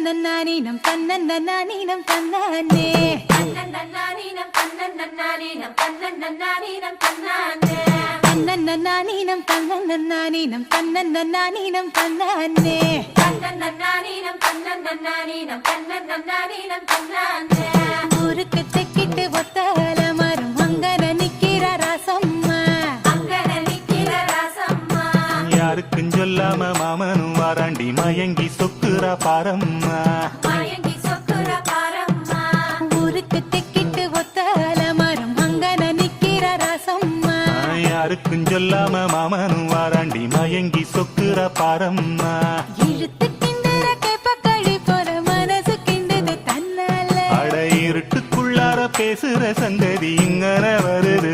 தன்னன்னானீனம் தன்னன்னானீனம் தன்னானே தன்னன்னானீனம் தன்னன்னானீனம் தன்னன்னானீனம் தன்னானே தன்னன்னானீனம் தன்னன்னானீனம் தன்னன்னானீனம் தன்னானே தன்னன்னானீனம் தன்னன்னானீனம் தன்னன்னானீனம் தன்னானே ஊருக்கு தெக்கிட்டு ஒத்தால மரம் அங்கன நிக்கிற ராசம்மா அங்கன நிக்கிற ராசம்மா யாருக்கும் சொல்லாம மாமனும் வாராண்டி மயங்கி சொக்குறா பாரம்மா மயங்கி சொக்குற பாரம்மா ஊருக்கு தெக்கிட்டு ஒத்தால மரம் அங்கன நிக்கிற ராசம்மா யாருக்கும் சொல்லாம மாமனும் வாராண்டி மயங்கி சொக்குறா பாரம்மா இழுத்து கிண்டுற கேப்பக்களி போற மனசு கிண்டுது தன்னால அட இருட்டுக்குள்ளார பேசுற சங்கதி இங்கன வருது